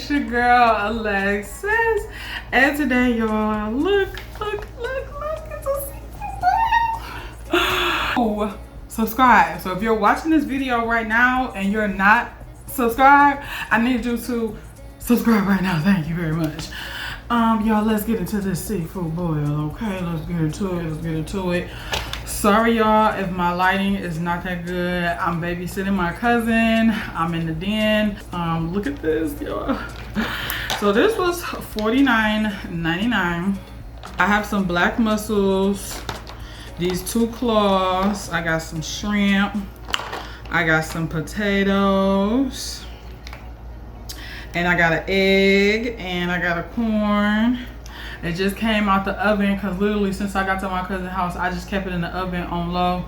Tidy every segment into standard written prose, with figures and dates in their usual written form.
It's your girl Alexis, and today, y'all, look, it's a secret. Oh, subscribe. So if you're watching this video right now and you're not subscribed, I need you to subscribe right now. Thank you very much. Y'all, let's get into this seafood boil. Okay, let's get into it. Sorry, y'all, if my lighting is not that good. I'm babysitting my cousin. I'm in the den. Look at this, y'all. So this was $49.99. I have some black mussels, these 2 claws. I got some shrimp. I got some potatoes. And I got an egg, and I got a corn. It just came out the oven because literally since I got to my cousin's house, I just kept it in the oven on low.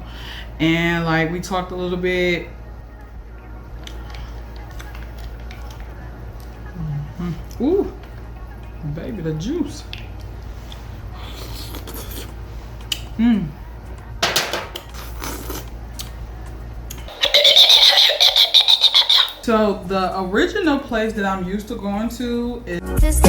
And like we talked a little bit. Ooh, baby, the juice. So the original place that I'm used to going to is that's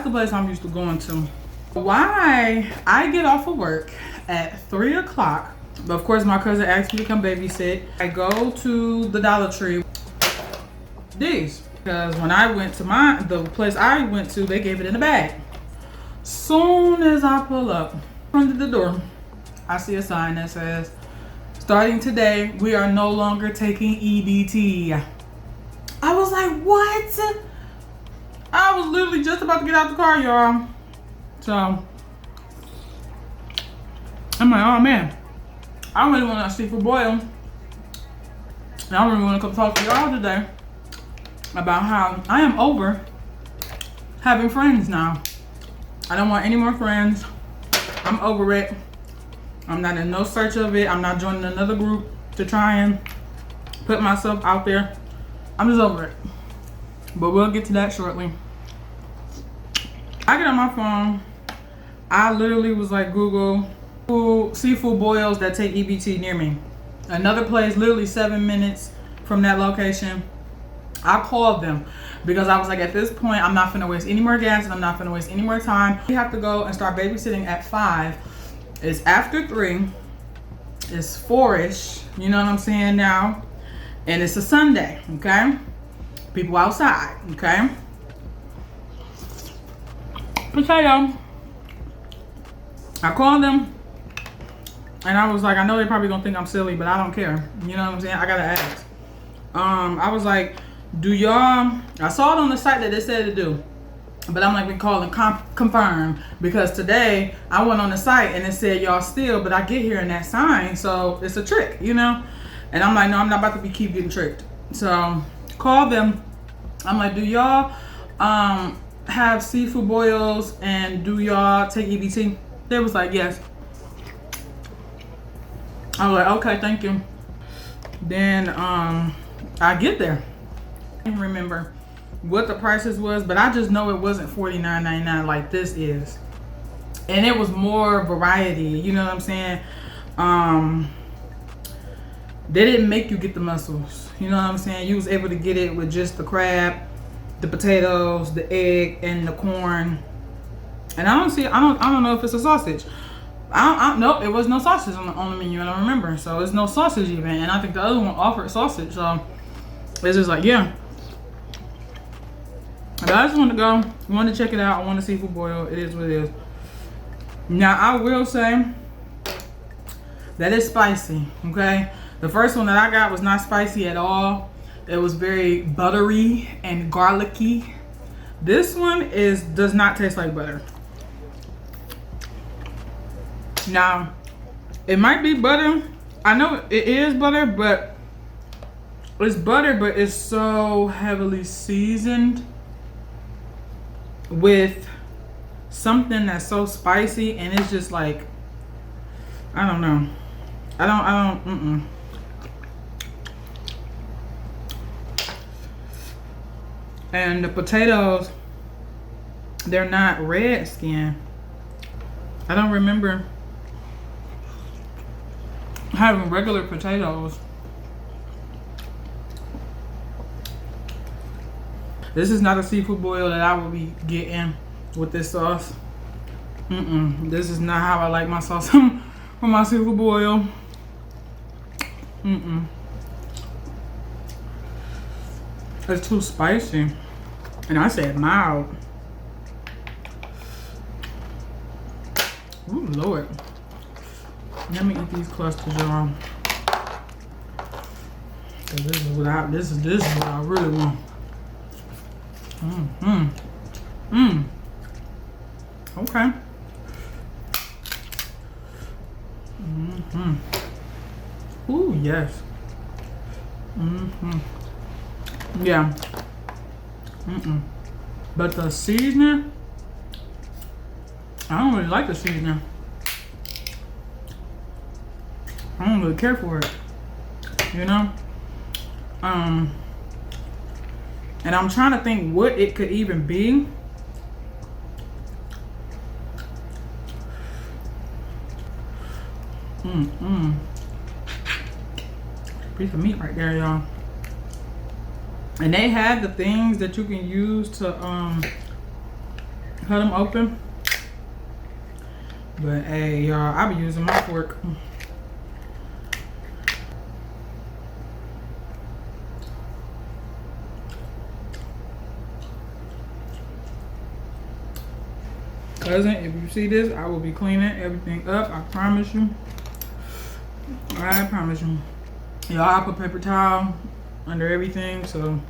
the place I'm used to going to. Why? I get off of work at 3 o'clock. But of course my cousin asked me to come babysit. I go to the Dollar Tree. These. Because when I went to the place I went to, they gave it in a bag. Soon as I pull up in front of the door, I see a sign that says, starting today, we are no longer taking EBT. I was like, what? I was literally just about to get out the car, y'all. So, I'm like, oh man, I really want that seafood boil. And I really want to come talk to y'all today about how I am over having friends now. I don't want any more friends. I'm over it. I'm not in no search of it. I'm not joining another group to try and put myself out there. I'm just over it. But we'll get to that shortly. I get on my phone. I literally was like, Google seafood boils that take EBT near me. Another place literally 7 minutes from that location. I called them because I was like, at this point, I'm not finna waste any more gas and I'm not finna waste any more time. We have to go and start babysitting at 5. It's after 3. It's 4-ish. You know what I'm saying now? And it's a Sunday, okay? People outside, okay? Potato. I called them. And I was like, I know they probably gonna think I'm silly, but I don't care. You know what I'm saying? I gotta ask. I was like, do y'all... I saw it on the site that they said to do. But I'm like, we call and confirm, because today I went on the site and it said y'all still, but I get here in that sign, so it's a trick, you know? And I'm like, no, I'm not about to keep getting tricked. So call them. I'm like, do y'all have seafood boils and do y'all take EBT? They was like, yes. I was like, okay, thank you. Then I get there. I can't remember what the prices was, but I just know it wasn't $49.99 like this is. And it was more variety, you know what I'm saying? They didn't make you get the mussels, you know what I'm saying? You was able to get it with just the crab, the potatoes, the egg, and the corn. And I don't know if it's a sausage. Nope, it was no sausage on the menu, I don't remember. So it's no sausage even, and I think the other one offered sausage, so it's just like, yeah. But I just want to go, want to check it out. I want a seafood boil. It is what it is. Now, I will say that it's spicy, okay? The first one that I got was not spicy at all. It was very buttery and garlicky. This one does not taste like butter. Now, it might be butter. I know it is butter, but it's butter, but it's so heavily seasoned with something that's so spicy, and it's just like, I don't know. I don't. And the potatoes, they're not red skin. I don't remember having regular potatoes This is not a seafood boil that I will be getting with this sauce. This is not how I like my sauce for my seafood boil. It's too spicy. And I said mild. Ooh, Lord. Let me eat these clusters, y'all. This is what I really want. Okay. Ooh, yes. Yeah. But the seasoning, I don't really like the seasoning. I don't really care for it. You know? And I'm trying to think what it could even be. Piece of meat right there, y'all. And they had the things that you can use to cut them open. But hey, y'all, I be using my fork. Cousin, if you see this, I will be cleaning everything up. I promise you. I promise you. Y'all, I put paper towel under everything, so.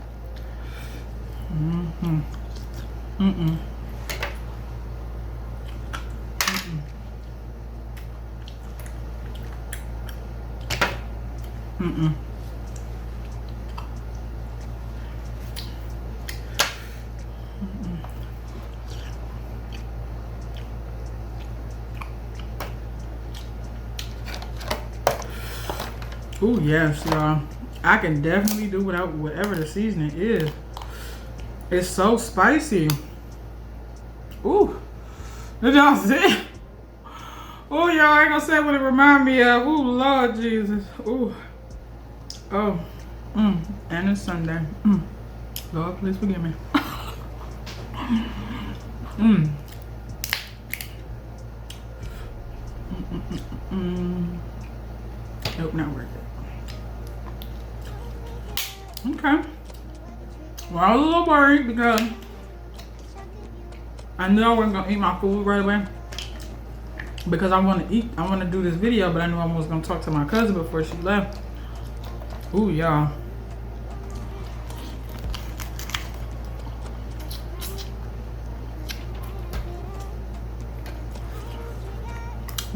Ooh, yes, y'all. I can definitely do without whatever the seasoning is. It's so spicy. Ooh. Did y'all see? Ooh, y'all, I ain't gonna say what it remind me of. Ooh, Lord Jesus. Ooh. Oh. And it's Sunday. Lord, please forgive me. Nope, not worth it. Okay. Well, I was a little worried because I knew I wasn't gonna eat my food right away. Because I want to do this video, but I knew I was gonna talk to my cousin before she left. Ooh, y'all.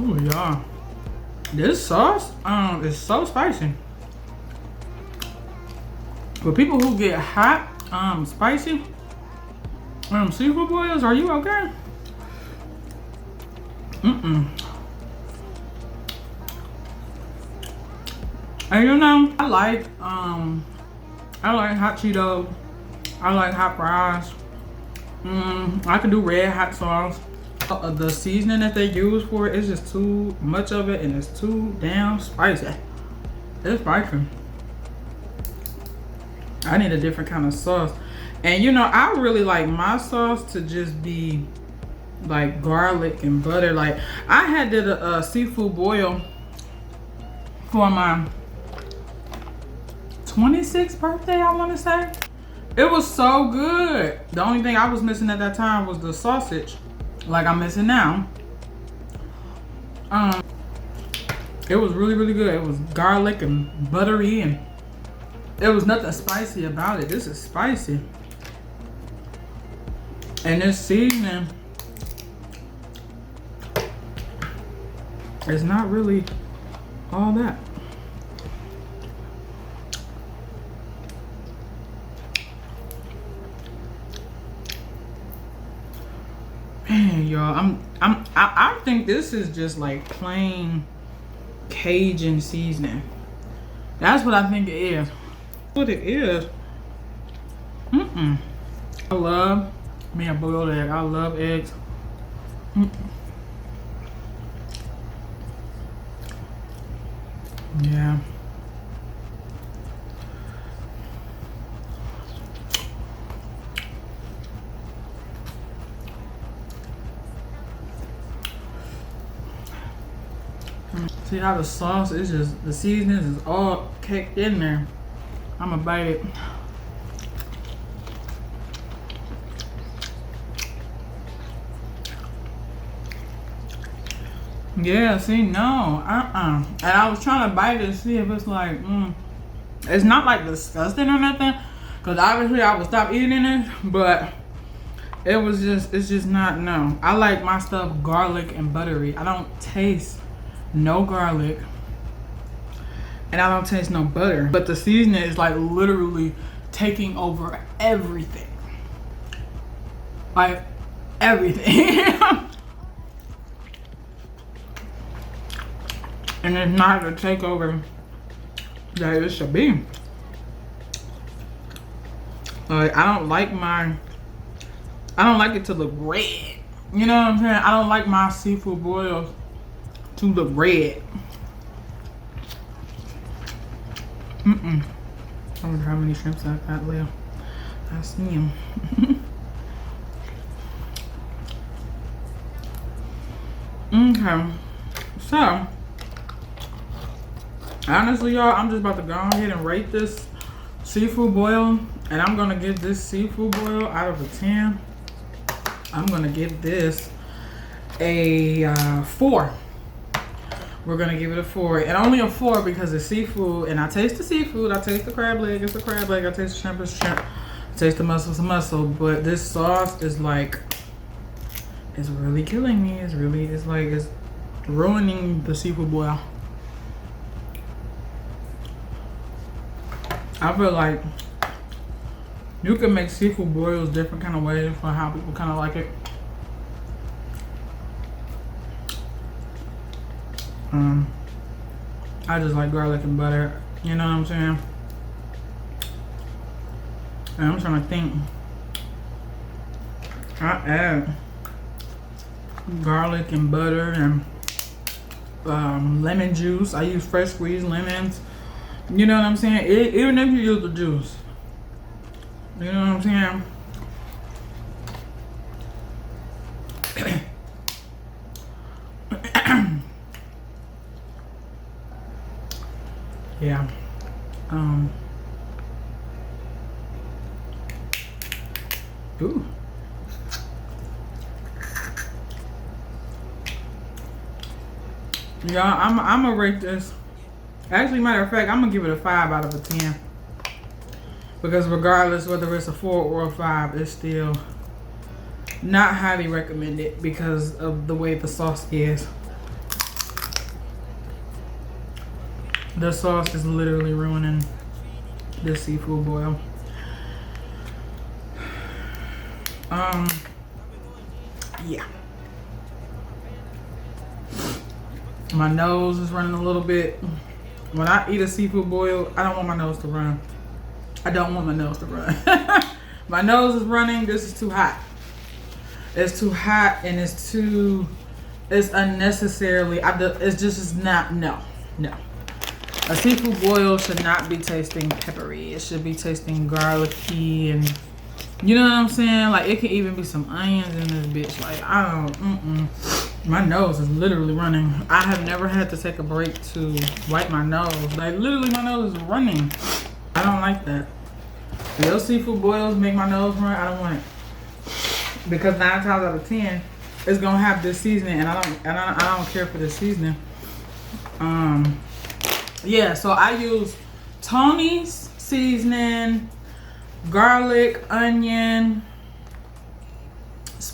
Ooh, y'all. This sauce is so spicy. For people who get hot, spicy seafood boils, are you okay? And you know, I like hot Cheetos. I like hot fries. I can do red hot sauce. The seasoning that they use for it is just too much of it, and it's too damn spicy. It's spicy. I need a different kind of sauce. And you know, I really like my sauce to just be like garlic and butter. Like, I had did a seafood boil for my 26th birthday, I want to say. It was so good. The only thing I was missing at that time was the sausage, like I'm missing now. It was really, really good. It was garlic and buttery, and there was nothing spicy about it. This is spicy. And this seasoning is not really all that. Man, y'all, I think this is just like plain Cajun seasoning. That's what I think it is. What it is. I love me a boiled egg. I love eggs. Yeah. See how the sauce is just, the seasonings is all caked in there. I'm gonna bite it. Yeah, see, no, And I was trying to bite it to see if it's like, it's not like disgusting or nothing, because obviously I would stop eating it, but it's just not, no. I like my stuff garlic and buttery. I don't taste no garlic, and I don't taste no butter, but the seasoning is like literally taking over everything. Like, everything. And it's not the takeover that it should be. Like, I don't like it to look red. You know what I'm saying? I don't like my seafood boils to look red. I wonder how many shrimps I got left. I see them. Okay. So, honestly, y'all, I'm just about to go ahead and rate this seafood boil, and I'm gonna give this seafood boil out of a 10. I'm gonna give this a 4. We're gonna give it a 4, and only a 4 because it's seafood, and I taste the seafood. I taste the crab leg, it's a crab leg. I taste the shrimp, it's shrimp. I taste the mussel, it's a mussel. But this sauce is like, it's really killing me. It's ruining the seafood boil. I feel like you can make seafood boils different kind of ways for how people kind of like it. I just like garlic and butter. You know what I'm saying? And I'm trying to think. I add garlic and butter and lemon juice. I use fresh squeezed lemons. You know what I'm saying? Even if you use the juice. You know what I'm saying? Yeah. Ooh. Yeah, I'm gonna rate this. Actually, matter of fact, I'm gonna give it a 5 out of a 10. Because regardless whether it's a 4 or a 5, it's still not highly recommended because of the way the sauce is. The sauce is literally ruining this seafood boil. Yeah. My nose is running a little bit. When I eat a seafood boil, I don't want my nose to run. I don't want my nose to run. My nose is running. This is too hot. It's too hot, and it's unnecessarily, it's not, no. A seafood boil should not be tasting peppery. It should be tasting garlicky, and you know what I'm saying? Like, it could even be some onions in this bitch. Like, I don't, my nose is literally running. I have never had to take a break to wipe my nose. Like, literally my nose is running. I don't like that. If those seafood boils make my nose run, I don't want it. Because 9 times out of 10, it's gonna have this seasoning, and I don't care for this seasoning. Yeah, so I use Tony's seasoning, garlic, onion,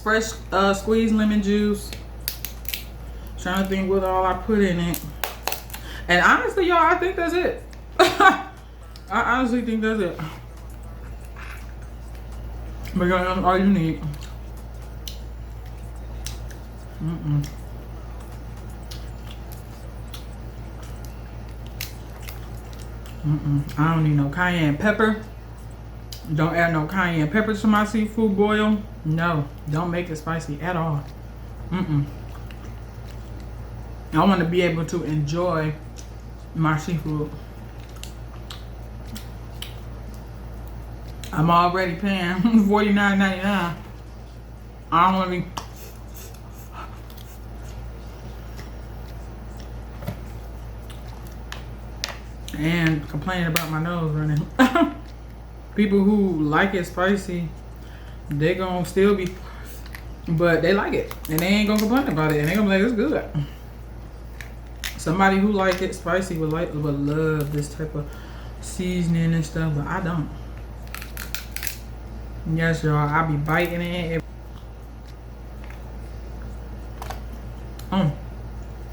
fresh squeezed lemon juice. Trying to think what all I put in it. And honestly, y'all, I think that's it. I honestly think that's it. Because that's all you need. I don't need no cayenne pepper. Don't add no cayenne pepper to my seafood boil. No, don't make it spicy at all. I want to be able to enjoy my seafood. I'm already paying $49.99. I don't want to be. and complaining about my nose running. People who like it spicy, they gonna still be, but they like it and they ain't gonna complain about it and they gonna be like, it's good. Somebody who like it spicy would love this type of seasoning and stuff, but I don't. Yes, y'all, I be biting it.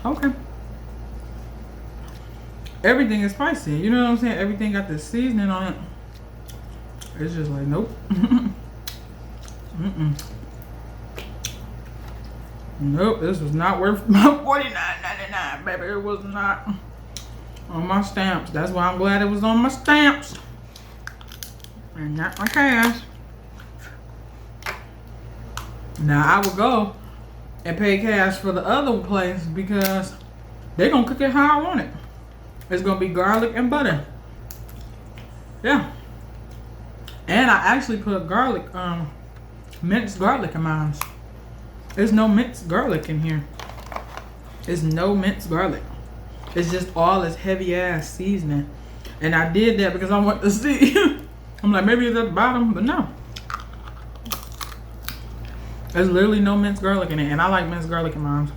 Okay. Everything is spicy, you know what I'm saying? Everything got the seasoning on it. It's just like, nope. Nope, this was not worth my $49.99, baby. It was not on my stamps. That's why I'm glad it was on my stamps and not my cash. Now I will go and pay cash for the other place because they're gonna cook it how I want it. It's gonna be garlic and butter. Yeah. And I actually put garlic, minced garlic in mine. There's no minced garlic in here. There's no minced garlic. It's just all this heavy ass seasoning. And I did that because I want to see. I'm like, maybe it's at the bottom, but no. There's literally no minced garlic in it. And I like minced garlic in mine.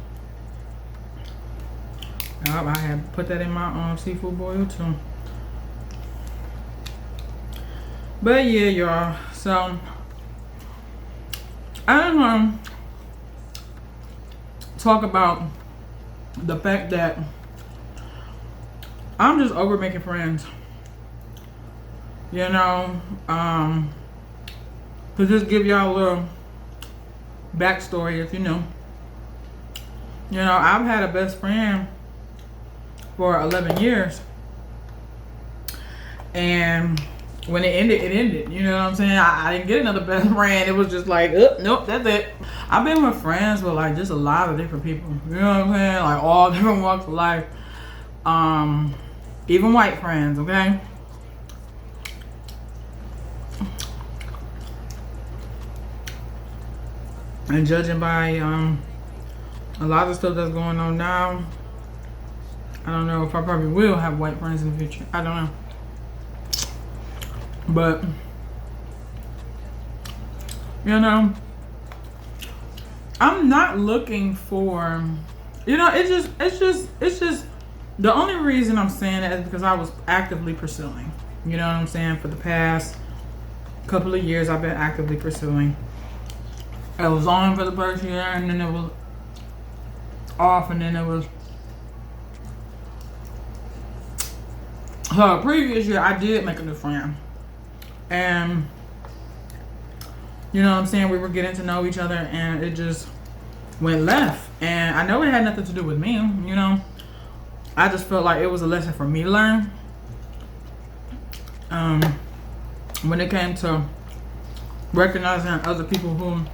I had put that in my seafood boil too. But yeah, y'all. So I don't want to talk about the fact that I'm just over making friends. You know, to just give y'all a little backstory, if you know. You know, I've had a best friend for 11 years. And when it ended, it ended. You know what I'm saying? I didn't get another best friend. It was just like, nope, that's it. I've been with friends with like just a lot of different people. You know what I'm saying? Like all different walks of life. Even white friends, okay? And judging by a lot of stuff that's going on now, I don't know if I probably will have white friends in the future. I don't know. But you know, I'm not looking for, you know, it's just the only reason I'm saying that is because I was actively pursuing. You know what I'm saying? For the past couple of years I've been actively pursuing. I was on for the first year and then it was off and then it was previous year I did make a new friend. And you know what I'm saying, we were getting to know each other and it just went left. And I know it had nothing to do with me, you know. I just felt like it was a lesson for me to learn. When it came to recognizing other people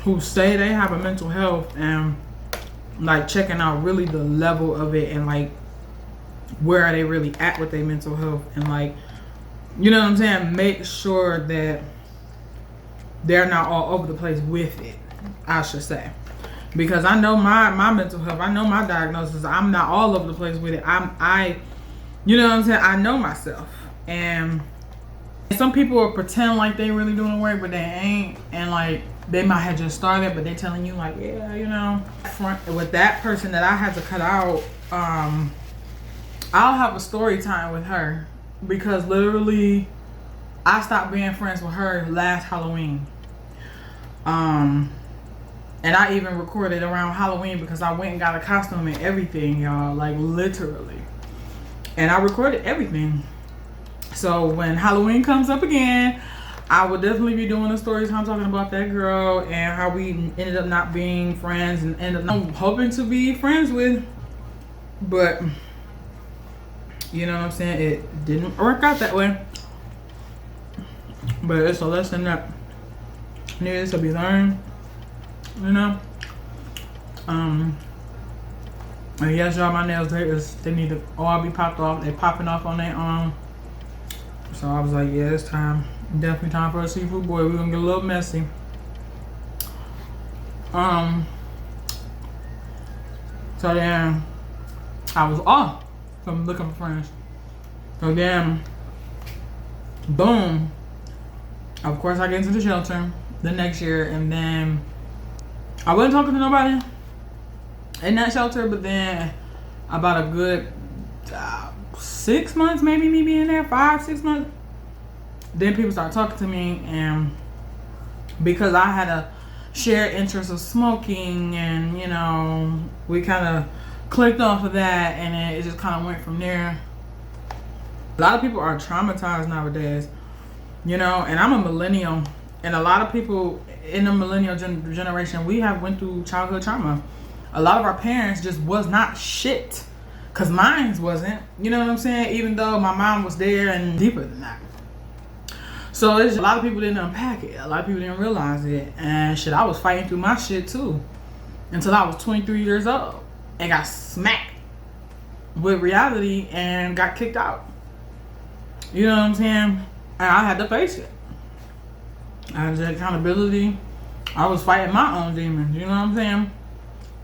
who say they have a mental health and like checking out really the level of it and like where are they really at with their mental health and like, you know what I'm saying, make sure that they're not all over the place with it, I should say. Because I know my mental health, I know my diagnosis, I'm not all over the place with it. You know what I'm saying, I know myself. And some people will pretend like they really doing the work, but they ain't. And like, they might have just started, but they telling you like, yeah, you know. With that person that I had to cut out, I'll have a story time with her. Because literally, I stopped being friends with her last Halloween. And I even recorded around Halloween because I went and got a costume and everything, y'all. Like, literally. And I recorded everything. So, when Halloween comes up again, I will definitely be doing a story time talking about that girl and how we ended up not being friends and ended up hoping to be friends with. But, you know what I'm saying? It didn't work out that way. But it's a lesson that needs to be learned. You know? And yes, y'all, my nails, they need to all be popped off. They're popping off on their own. So I was like, yeah, it's time. Definitely time for a seafood boy. We're gonna get a little messy. So then I was off from looking for friends. So then, boom. Of course, I get into the shelter the next year, and then I wasn't talking to nobody in that shelter. But then, about a good 6 months, maybe me being there, 5-6 months, then people started talking to me, and because I had a shared interest of smoking, and you know, we kind of clicked off of that, and then it just kind of went from there. A lot of people are traumatized nowadays, you know, and I'm a millennial, and a lot of people in the millennial generation, we have went through childhood trauma. A lot of our parents just was not shit, cause mine wasn't, you know what I'm saying? Even though my mom was there and deeper than that. So it's, a lot of people didn't unpack it. A lot of people didn't realize it. And shit, I was fighting through my shit too, until I was 23 years old and got smacked with reality and got kicked out. You know what I'm saying? And I had to face it. I had the accountability. I was fighting my own demons, you know what I'm saying?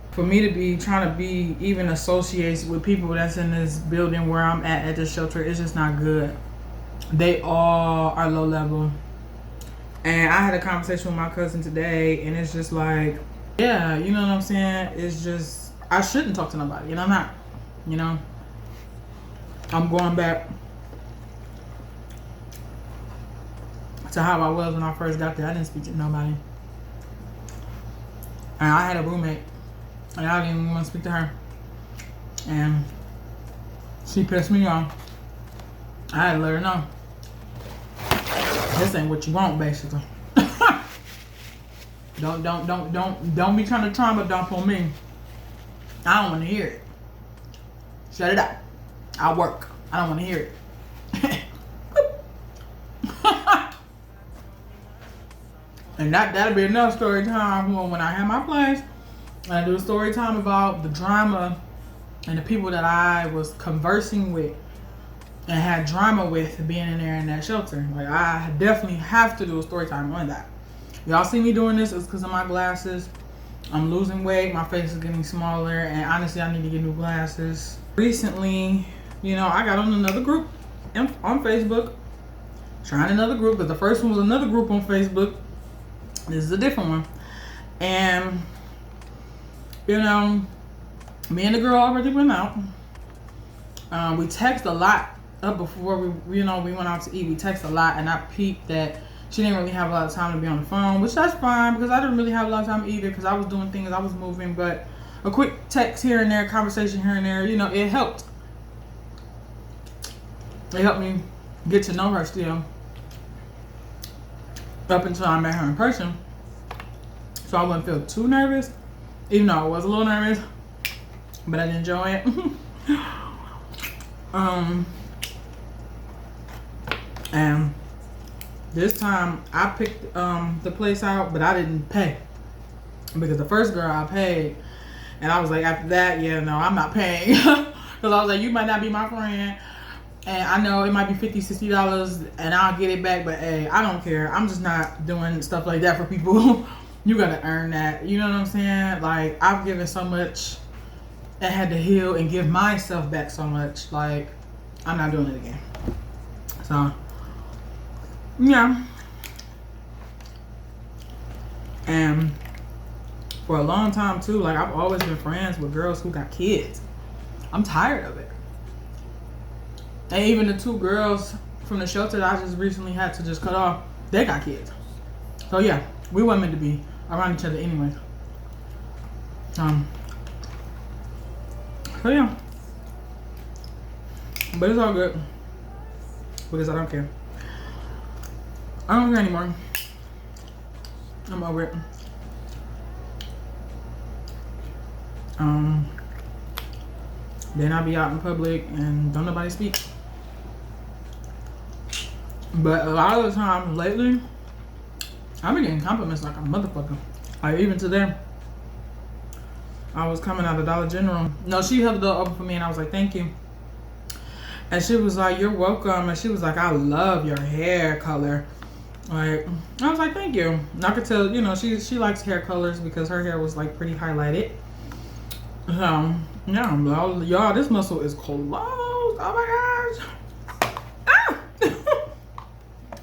For me to be trying to be even associated with people that's in this building where I'm at this shelter, it's just not good. They all are low level. And I had a conversation with my cousin today, and it's just like, yeah, you know what I'm saying? It's just, I shouldn't talk to nobody, and I'm not, you know? I'm going back to how I was when I first got there. I didn't speak to nobody. And I had a roommate, and I didn't even want to speak to her. And she pissed me off. I had to let her know. This ain't what you want, basically. Don't be trying to trauma dump on me. I don't want to hear it. Shut it up. I work. I don't want to hear it. And that'll be another story time when I have my place. And I do a story time about the drama and the people that I was conversing with and had drama with being in there in that shelter. Like, I definitely have to do a story time on that. Y'all see me doing this is because of my glasses. I'm losing weight, my face is getting smaller, and honestly I need to get new glasses. Recently, you know, I got on another group on Facebook. Trying another group, because the first one was another group on Facebook. This is a different one. And, you know, me and the girl already went out. We text a lot up before we went out to eat. We text a lot, and I peeped that she didn't really have a lot of time to be on the phone, which that's fine, because I didn't really have a lot of time either, because I was doing things, I was moving. But a quick text here and there, conversation here and there, you know, it helped. It helped me get to know her still, up until I met her in person. So I wouldn't feel too nervous, even though I was a little nervous, but I did enjoy it. And this time I picked the place out, but I didn't pay, because the first girl I paid, and I was like, after that, yeah, no, I'm not paying. Because I was like, you might not be my friend, and I know it might be $50-$60 and I'll get it back, but hey, I don't care. I'm just not doing stuff like that for people. You gotta earn that, you know what I'm saying? Like, I've given so much and had to heal and give myself back so much. Like, I'm not doing it again. So yeah. And for a long time too, like, I've always been friends with girls who got kids. I'm tired of it. And even the two girls from the shelter that I just recently had to just cut off, they got kids. So yeah, we weren't meant to be around each other anyway. So yeah. But it's all good, because I don't care. I don't care anymore. I'm over it. Then I'll be out in public and don't nobody speak. But a lot of the time lately, I've been getting compliments like a motherfucker. Like, even today, I was coming out of Dollar General. No, she held the door open for me, and I was like, thank you. And she was like, you're welcome. And she was like, I love your hair color. Like, I was like, thank you. And I could tell, you know, she likes hair colors, because her hair was like pretty highlighted. So yeah, y'all, this muscle is closed. Oh my gosh.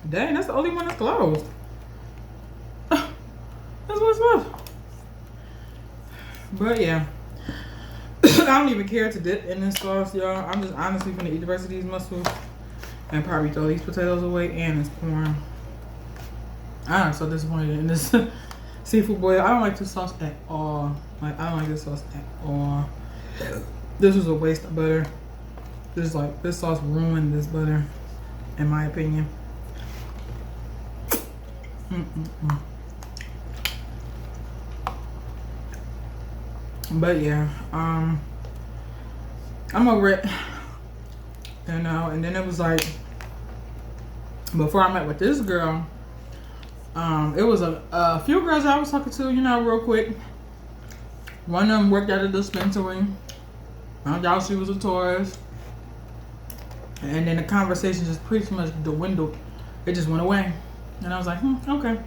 Dang, that's the only one that's closed. That's what's up. But yeah. I don't even care to dip in this sauce, y'all. I'm just honestly gonna eat the rest of these mussels and probably throw these potatoes away and this corn. I'm so disappointed in this seafood boil. I don't like this sauce at all. Like, I don't like this sauce at all. This was a waste of butter. This sauce ruined this butter, in my opinion. But yeah, I'm over it. You know, and then it was like, before I met with this girl, it was a few girls I was talking to, you know, real quick. One of them worked at a dispensary. Found out she was a tourist. And then the conversation just pretty much dwindled. It just went away. And I was like, okay.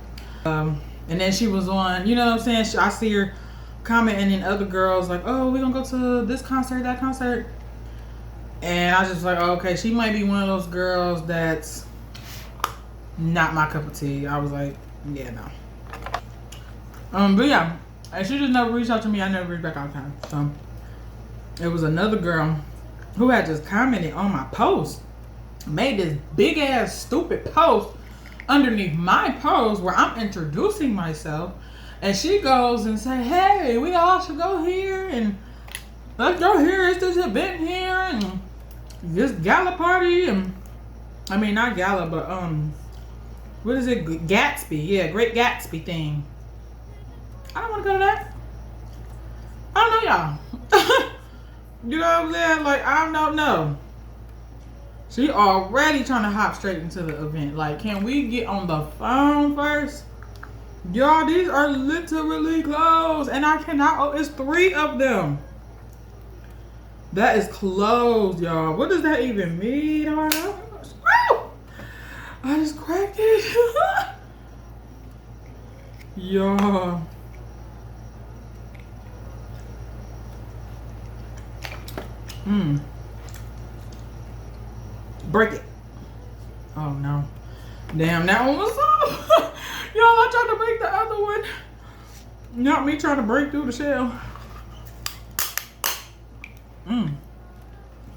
And then she was on, you know what I'm saying? I see her commenting and other girls like, oh, we're gonna go to this concert, that concert. And I was just like, oh, okay, she might be one of those girls that's not my cup of tea. I was like, yeah, no. But yeah, and she just never reached out to me. I never reached back out to her. So it was another girl who had just commented on my post, made this big ass stupid post underneath my post where I'm introducing myself, and she goes and say, hey, we all should go here, and let's go here. It's this event here, and this gala party, and I mean not gala, but what is it? Gatsby, yeah, Great Gatsby thing. I don't want to go to that. I don't know, y'all. You know what I'm saying? Like, I don't know. She already trying to hop straight into the event. Like, can we get on the phone first? Y'all, these are literally closed. And I cannot, oh, it's 3 of them. That is closed, y'all. What does that even mean? I just cracked it. Y'all. Break it. Oh no. Damn, that one was off. Y'all, I tried to break the other one. Not me trying to break through the shell.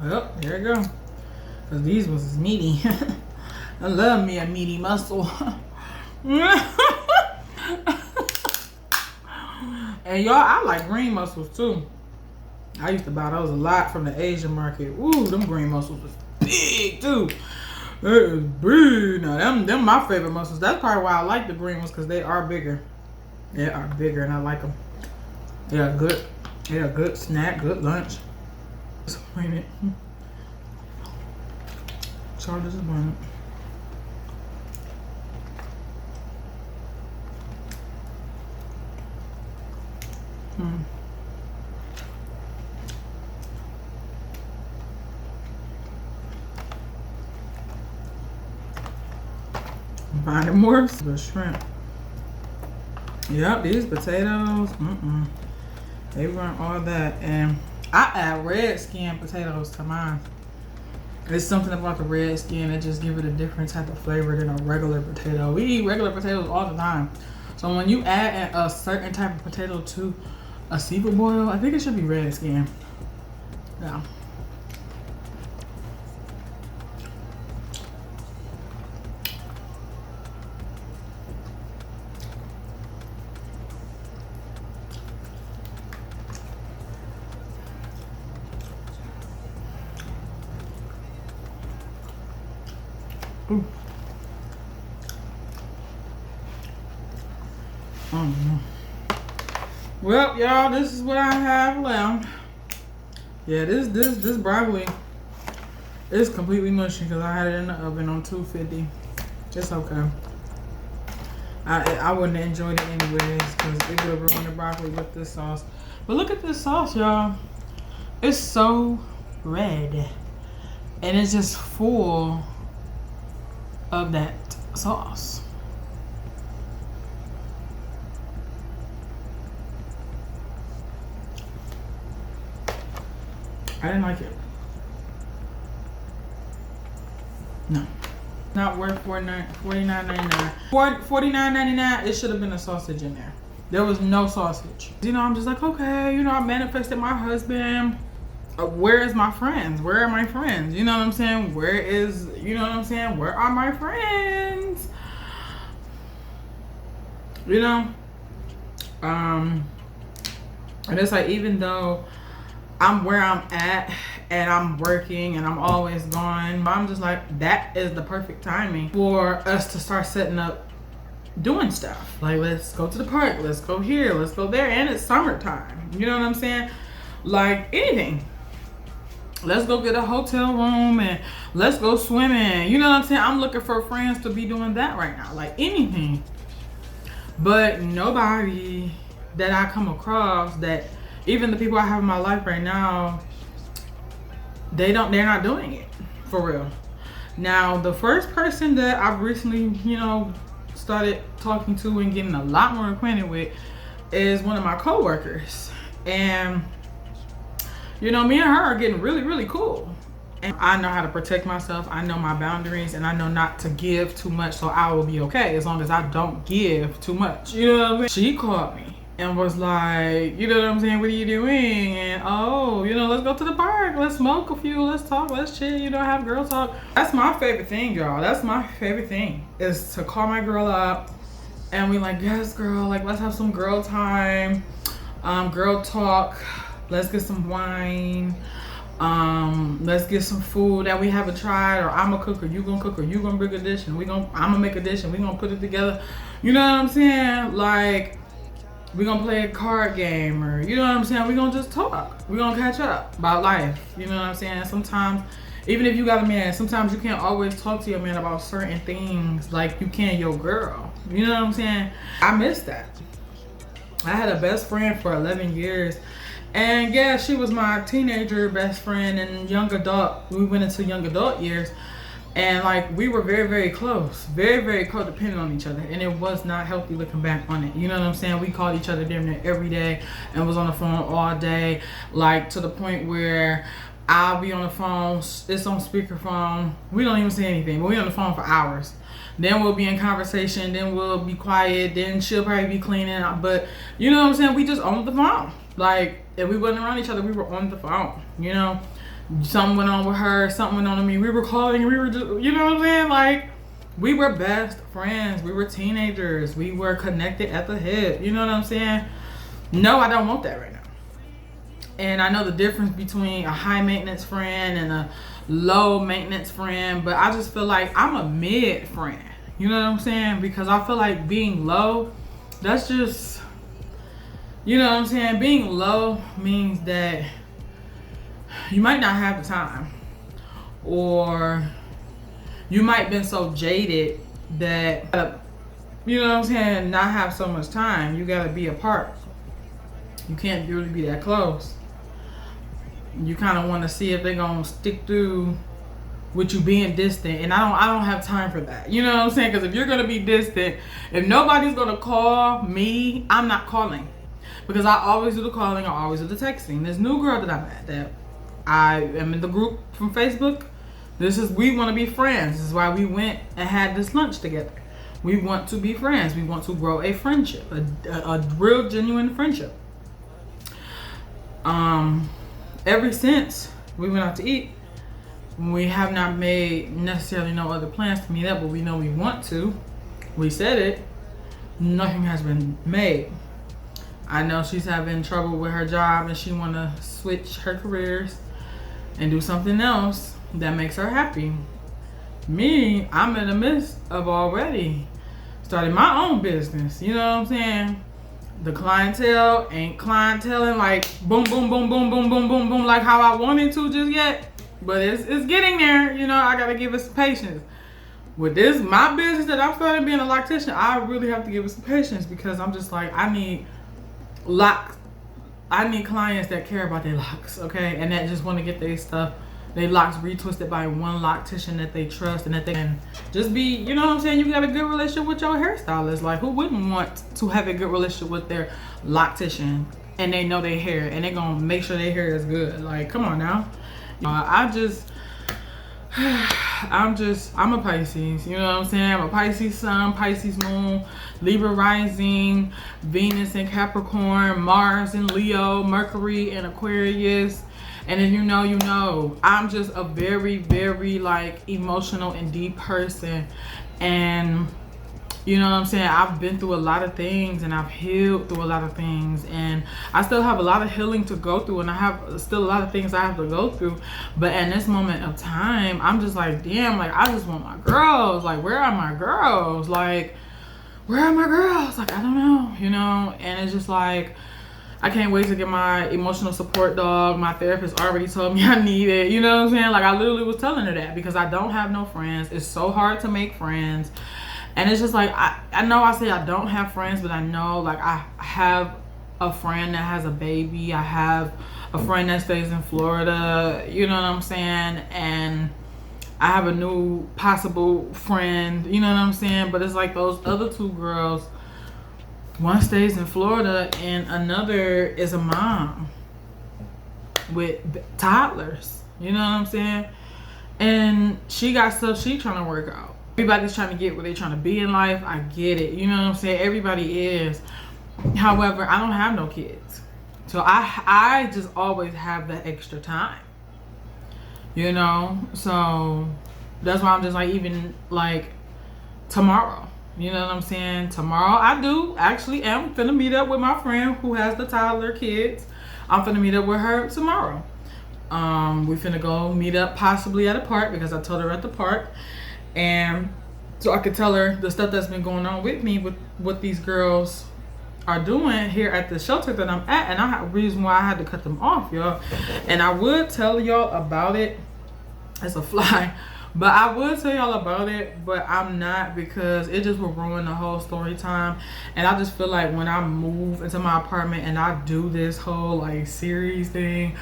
Well, here we go. Cause these was meaty. I love me a meaty mussel. And y'all, I like green mussels too. I used to buy those a lot from the Asian market. Ooh, them green mussels was big too. It is big. Now them my favorite mussels. That's probably why I like the green ones, because they are bigger. They are bigger and I like them. They are good. They are good snack, good lunch. Disappointed. So disappointed. Finding more the shrimp. Yep, these potatoes. They run all that, and I add red skin potatoes to mine. There's something about the red skin that just give it a different type of flavor than a regular potato. We eat regular potatoes all the time, so when you add a certain type of potato to a seafood boil, I think it should be red skin. Yeah. Ooh. Well, y'all, this is what I have left. Yeah, this broccoli is completely mushy because I had it in the oven on 250. It's okay. I wouldn't have enjoyed it anyways because it would have ruined the broccoli with this sauce. But look at this sauce, y'all. It's so red. And it's just full of that sauce. I didn't like it. No. Not worth $49.99. $49.99, it should have been a sausage in there. There was no sausage. You know, I'm just like, okay, you know, I manifested my husband. Where is my friends? Where are my friends? You know what I'm saying? Where is, you know what I'm saying? Where are my friends? You know? And it's like, even though I'm where I'm at and I'm working and I'm always gone, I'm just like, that is the perfect timing for us to start setting up doing stuff. Like, let's go to the park, let's go here, let's go there, and it's summertime. You know what I'm saying? Like, anything. Let's go get a hotel room and let's go swimming. You know what I'm saying? I'm looking for friends to be doing that right now. Like, anything. But nobody that I come across, that even the people I have in my life right now, they're not doing it for real. Now, the first person that I've recently, you know, started talking to and getting a lot more acquainted with is one of my coworkers. And you know, me and her are getting really, really cool. And I know how to protect myself. I know my boundaries, and I know not to give too much, so I will be okay as long as I don't give too much. You know what I'm saying? She called me and was like, you know what I'm saying? What are you doing? And oh, you know, let's go to the park. Let's smoke a few. Let's talk. Let's chill. You know, have girl talk. That's my favorite thing, y'all. That's my favorite thing, is to call my girl up and we like, yes, girl. Like, let's have some girl time, girl talk. Let's get some wine. Let's get some food that we haven't tried, or I'm gonna cook, or you gonna cook, or you gonna bring a dish, and I'm gonna make a dish, and we gonna put it together. You know what I'm saying? Like, we gonna play a card game, or you know what I'm saying? We gonna just talk. We gonna catch up about life. You know what I'm saying? Sometimes, even if you got a man, sometimes you can't always talk to your man about certain things like you can your girl. You know what I'm saying? I miss that. I had a best friend for 11 years. And yeah, she was my teenager best friend and young adult. We went into young adult years. And like, we were very, very close. Very, very codependent on each other. And it was not healthy looking back on it. You know what I'm saying? We called each other damn near every day and was on the phone all day. Like, to the point where I'll be on the phone, it's on speakerphone. We don't even say anything, but we on the phone for hours. Then we'll be in conversation, then we'll be quiet, then she'll probably be cleaning. But you know what I'm saying? We just on the phone. Like, if we wasn't around each other, we were on the phone, you know? Something went on with her, something went on with me. We were calling, we were just, you know what I'm saying? Like, we were best friends. We were teenagers. We were connected at the hip. You know what I'm saying? No, I don't want that right now. And I know the difference between a high maintenance friend and a low maintenance friend, but I just feel like I'm a mid friend. You know what I'm saying? Because I feel like being low, that's just, you know what I'm saying? Being low means that you might not have the time, or you might have been so jaded that, you know what I'm saying, not have so much time. You gotta be apart. You can't really be that close. You kind of want to see if they're gonna stick through with you being distant, and I don't have time for that. You know what I'm saying? Because if you're gonna be distant, if nobody's gonna call me, I'm not calling. Because I always do the calling, I always do the texting. This new girl that I met, that I am in the group from Facebook, we want to be friends. This is why we went and had this lunch together. We want to be friends. We want to grow a friendship, a real genuine friendship. Ever since we went out to eat, we have not made necessarily no other plans to meet up, but we know we want to. We said it. Nothing has been made. I know she's having trouble with her job and she want to switch her careers and do something else that makes her happy. Me, I'm in the midst of already starting my own business. You know what I'm saying? The clientele ain't clienteling like boom, boom, boom, boom, boom, boom, boom, boom, like how I wanted to just yet. But it's getting there. You know, I got to give it some patience. With this, my business that I'm starting being a loctician, I really have to give it some patience, because I'm just like, I need clients that care about their locks, okay? And that just want to get their stuff, their locks retwisted by one loctician that they trust, and that they can just be, you know what I'm saying? You got a good relationship with your hairstylist. Like, who wouldn't want to have a good relationship with their loctician, and they know their hair, and they're going to make sure their hair is good? Like, come on now. I just, I'm a Pisces, you know what I'm saying? I'm a Pisces sun, Pisces moon, Libra rising, Venus in Capricorn, Mars in Leo, Mercury in Aquarius. And then you know, I'm just a very, very like emotional and deep person. And you know what I'm saying? I've been through a lot of things and I've healed through a lot of things, and I still have a lot of healing to go through, and I have still a lot of things I have to go through. But in this moment of time, I'm just like, damn, like I just want my girls. Like, where are my girls? Like, where are my girls? Like, I don't know, you know? And it's just like, I can't wait to get my emotional support dog. My therapist already told me I need it. You know what I'm saying? Like, I literally was telling her that because I don't have no friends. It's so hard to make friends. And it's just like, I know I say I don't have friends, but I know like I have a friend that has a baby. I have a friend that stays in Florida. You know what I'm saying? And I have a new possible friend. You know what I'm saying? But it's like those other two girls, one stays in Florida and another is a mom with toddlers. You know what I'm saying? And she got stuff she trying to work out. Everybody's trying to get where they're trying to be in life. I get it. You know what I'm saying? Everybody is. However, I don't have no kids. So I just always have that extra time. You know? So that's why I'm just like, even like tomorrow. You know what I'm saying? Tomorrow I do actually am finna meet up with my friend who has the toddler kids. I'm finna meet up with her tomorrow. We finna go meet up possibly at a park because I told her at the park. And so I could tell her the stuff that's been going on with me, with what these girls are doing here at the shelter that I'm at. And I have a reason why I had to cut them off, y'all. And I would tell y'all about it. It's a fly. But I would tell y'all about it, but I'm not, because it just will ruin the whole story time. And I just feel like when I move into my apartment and I do this whole like series thing,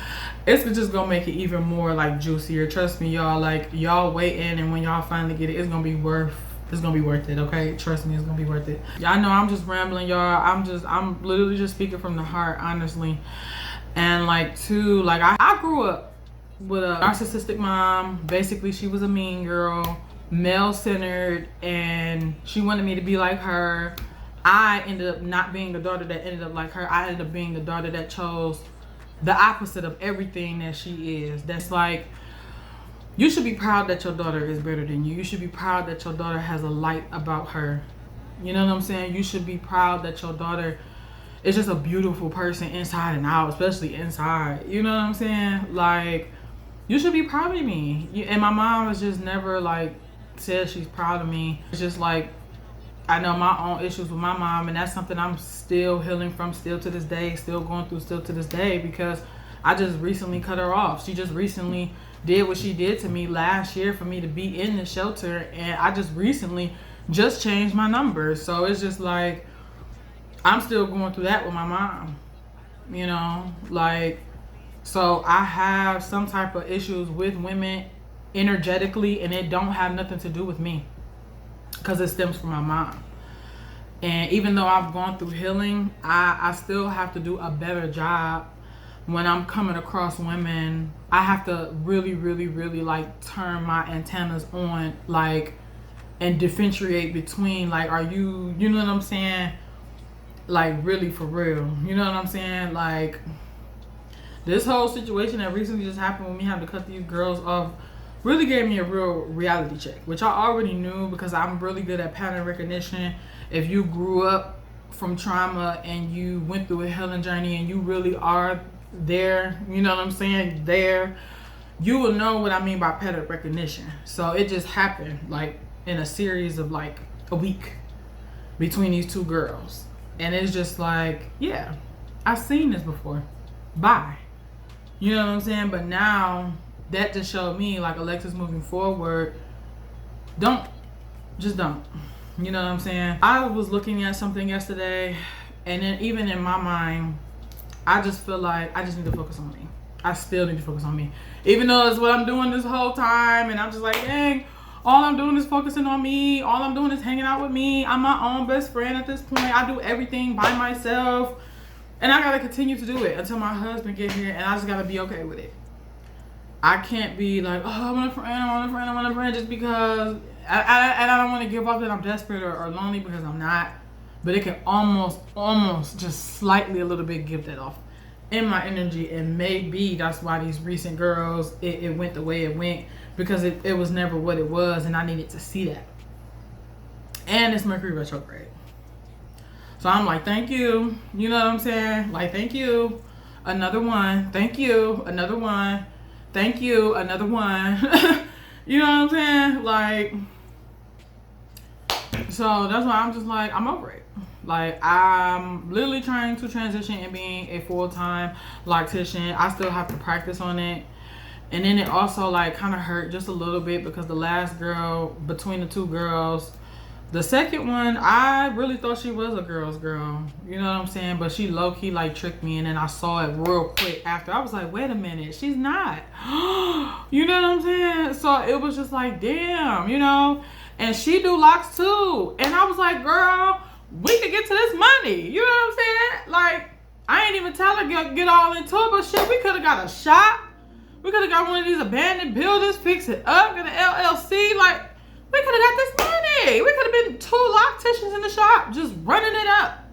it's just gonna make it even more like juicier. Trust me, y'all. Like, y'all wait in, and when y'all finally get it, it's gonna be worth it, okay? Trust me, it's gonna be worth it. Y'all know I'm just rambling, y'all. I'm literally just speaking from the heart, honestly. And like, too, like I grew up with a narcissistic mom. Basically, she was a mean girl, male-centered, and she wanted me to be like her. I ended up not being the daughter that ended up like her. I ended up being the daughter that chose the opposite of everything that she is. That's like, you should be proud that your daughter is better than you. You should be proud that your daughter has a light about her. You know what I'm saying? You should be proud that your daughter is just a beautiful person inside and out, especially inside. You know what I'm saying? Like, you should be proud of me. And my mom has just never like said she's proud of me. It's just like, I know my own issues with my mom, and that's something I'm still healing from, still to this day, still going through, still to this day, because I just recently cut her off. She just recently did what she did to me last year for me to be in the shelter, and I just recently just changed my number. So it's just like, I'm still going through that with my mom, you know, like, so I have some type of issues with women energetically, and it don't have nothing to do with me, because it stems from my mom. And even though I've gone through healing, I still have to do a better job when I'm coming across women. I have to really, really, really like turn my antennas on, like, and differentiate between, like, are you, you know what I'm saying? Like, really for real. You know what I'm saying? Like, this whole situation that recently just happened with me having to cut these girls off really gave me a real reality check, which I already knew because I'm really good at pattern recognition. If you grew up from trauma and you went through a healing journey and you really are there, you know what I'm saying, there, you will know what I mean by pattern recognition. So it just happened like in a series of like a week between these two girls. And it's just like, yeah, I've seen this before. Bye. You know what I'm saying? But now that just showed me, like, Alexis, moving forward, don't. You know what I'm saying? I was looking at something yesterday, and then even in my mind, I just feel like I just need to focus on me. I still need to focus on me. Even though it's what I'm doing this whole time, and I'm just like, dang, all I'm doing is focusing on me. All I'm doing is hanging out with me. I'm my own best friend at this point. I do everything by myself. And I gotta continue to do it until my husband get here, and I just gotta be okay with it. I can't be like, oh, I want a friend, I want a friend, I want a friend, just because. I don't want to give off that I'm desperate or lonely, because I'm not. But it can almost just slightly a little bit give that off in my energy. And maybe that's why these recent girls, it went the way it went, because it was never what it was, and I needed to see that. And it's Mercury retrograde. So I'm like, thank you. You know what I'm saying? Like, thank you. Another one. Thank you. Another one. Thank you. Another one. You know what I'm saying? Like, so that's why I'm just like, I'm over it. Like, I'm literally trying to transition and being a full-time loctician. I still have to practice on it. And then it also like kind of hurt just a little bit, because the last girl, between the two girls, the second one, I really thought she was a girl's girl. You know what I'm saying? But she low-key like tricked me, and then I saw it real quick after. I was like, wait a minute, she's not. You know what I'm saying? So it was just like, damn, you know? And she do locks too. And I was like, girl, we could get to this money. You know what I'm saying? Like, I ain't even tell her get all into it, but shit, we could have got a shop. We could have got one of these abandoned buildings, fix it up, get an LLC. Like, we could have got this money. We could have been 2 locticians in the shop just running it up.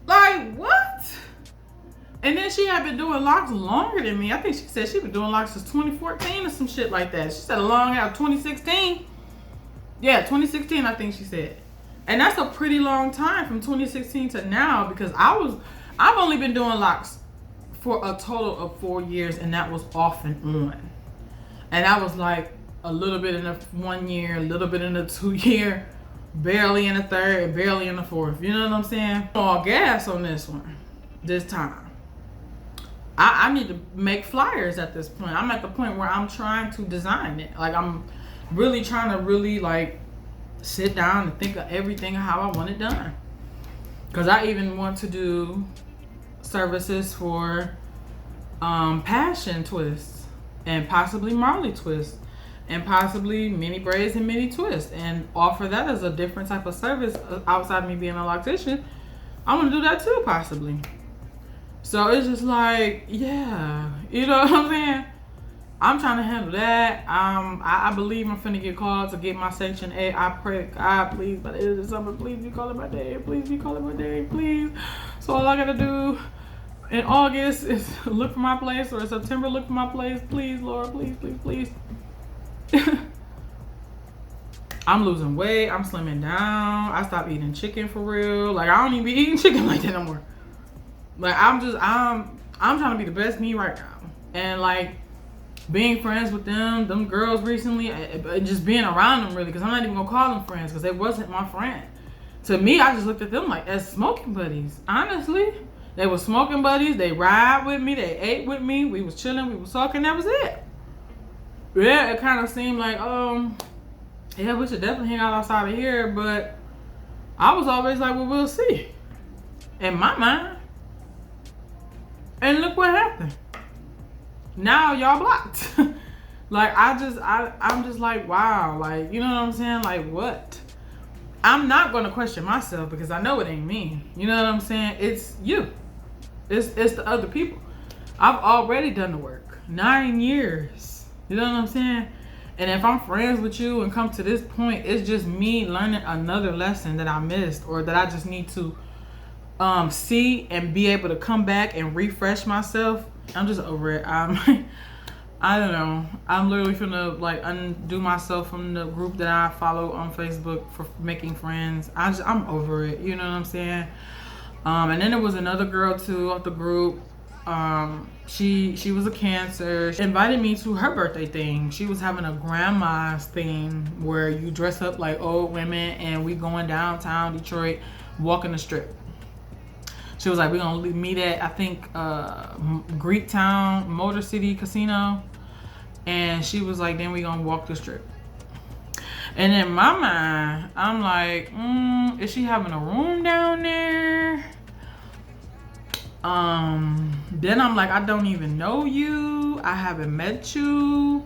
Like, what? And then she had been doing locks longer than me. I think she said she been doing locks since 2014 or some shit like that. She said a long out 2016. Yeah, 2016 I think she said. And that's a pretty long time from 2016 to now, because I've only been doing locks for a total of 4 years, and that was off and on. And I was like a little bit in the 1 year, a little bit in the 2 year, barely in the 3rd, and barely in the 4th. You know what I'm saying? All gas on this one, this time. I need to make flyers at this point. I'm at the point where I'm trying to design it. Like, I'm really trying to like sit down and think of everything how I want it done. Because I even want to do services for passion twists, and possibly Marley twists, and possibly mini braids and mini twists, and offer that as a different type of service outside of me being a loctician. I want to do that too, possibly. So it's just like, yeah, you know what I'm saying? I'm trying to handle that. I believe I'm finna get called to get my Section 8. I pray, God, please, by the end of the summer, please be calling my name. Please be calling my name, please. So all I gotta do in August is look for my place, or in September, look for my place. Please, Lord, please, please, please. I'm losing weight. I'm slimming down. I stopped eating chicken for real. Like, I don't even be eating chicken like that no more. Like, I'm trying to be the best me right now. And like, being friends with them girls recently, just being around them really, because I'm not even gonna call them friends, because they wasn't my friend. To me, I just looked at them like as smoking buddies. Honestly, they were smoking buddies. They ride with me. They ate with me. We was chilling. We was talking. That was it. Yeah, it kind of seemed like, yeah, we should definitely hang out outside of here. But I was always like, well, we'll see. In my mind. And look what happened. Now y'all blocked. Like, I'm just like, wow. Like, you know what I'm saying? Like, what? I'm not going to question myself, because I know it ain't me. You know what I'm saying? It's you. It's the other people. I've already done the work. 9 years. You know what I'm saying? And if I'm friends with you and come to this point, it's just me learning another lesson that I missed, or that I just need to see and be able to come back and refresh myself. I'm just over it. I don't know. I'm literally finna like undo myself from the group that I follow on Facebook for making friends. I'm over it. You know what I'm saying? And then there was another girl too of the group. She was a Cancer. She invited me to her birthday thing. She was having a grandma's thing where you dress up like old women, and we going downtown Detroit, walking the strip. She was like, we're going to meet at, I think, Greektown Motor City Casino. And she was like, then we're going to walk the strip. And in my mind, I'm like, is she having a room down there? Then I'm like, I don't even know you. I haven't met you.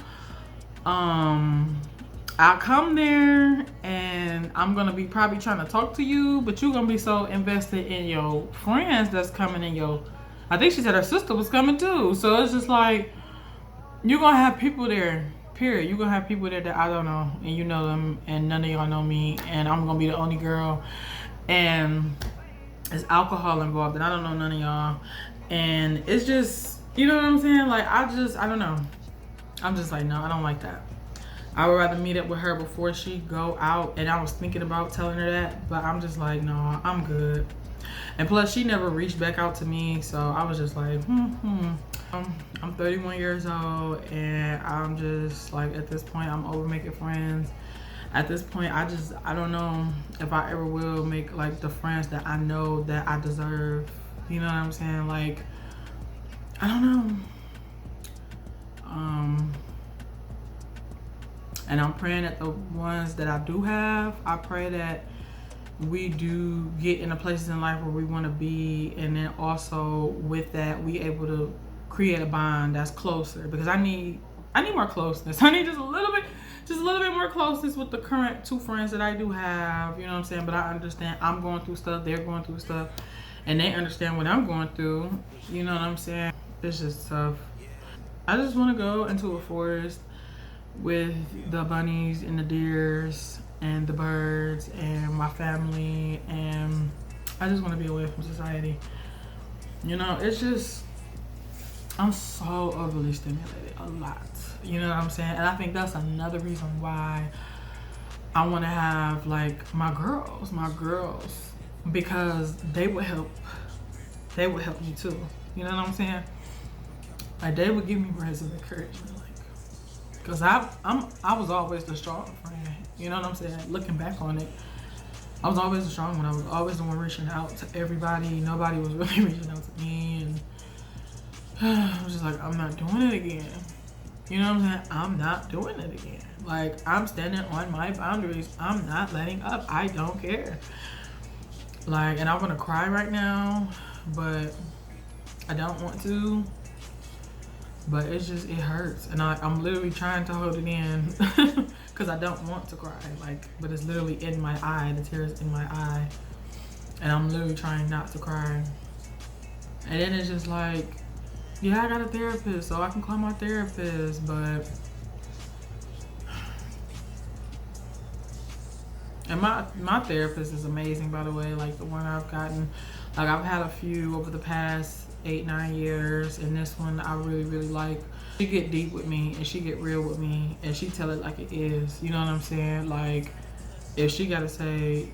I'll come there and I'm gonna be probably trying to talk to you, but you're gonna be so invested in your friends that's coming in your, I think she said her sister was coming too. So it's just like, you're gonna have people there, period. You're gonna have people there that I don't know, and you know them, and none of y'all know me, and I'm gonna be the only girl, and there's alcohol involved, and I don't know none of y'all, and it's just, you know what I'm saying? Like, I don't know. I'm just like, no, I don't like that. I would rather meet up with her before she go out, and I was thinking about telling her that, but I'm just like, no, I'm good. And plus, she never reached back out to me, so I was just like, I'm 31 years old, and I'm just like, at this point, I'm over making friends. At this point, I don't know if I ever will make like the friends that I know that I deserve. You know what I'm saying? Like, I don't know. And I'm praying that the ones that I do have, I pray that we do get in the places in life where we want to be, and then also with that we able to create a bond that's closer, because I need more closeness. I need just a little bit more closeness with the current 2 friends that I do have, you know what I'm saying? But I understand I'm going through stuff, they're going through stuff, and they understand what I'm going through, you know what I'm saying? It's just tough. I just want to go into a forest with the bunnies and the deers and the birds and my family, and I just want to be away from society. You know, it's just, I'm so overly stimulated a lot, you know what I'm saying? And I think that's another reason why I want to have like my girls, because they would help me too, you know what I'm saying? Like, they would give me words of encouragement, like, because I was always the strong friend, you know what I'm saying? Looking back on it, I was always the strong one. I was always the one reaching out to everybody. Nobody was really reaching out to me, and I was just like, I'm not doing it again. You know what I'm saying? I'm not doing it again. Like, I'm standing on my boundaries. I'm not letting up. I don't care. Like, and I want to cry right now, but I don't want to. But it's just, it hurts, and I'm literally trying to hold it in because I don't want to cry, like, but it's literally in my eye, the tears in my eye, and I'm literally trying not to cry. And then it's just like, yeah, I got a therapist, so I can call my therapist, but, and my therapist is amazing, by the way, like the one I've gotten, like I've had a few over the past 8-9 years, and this one I really like. She get deep with me, and she get real with me, and she tell it like it is, you know what I'm saying? Like, if she gotta say,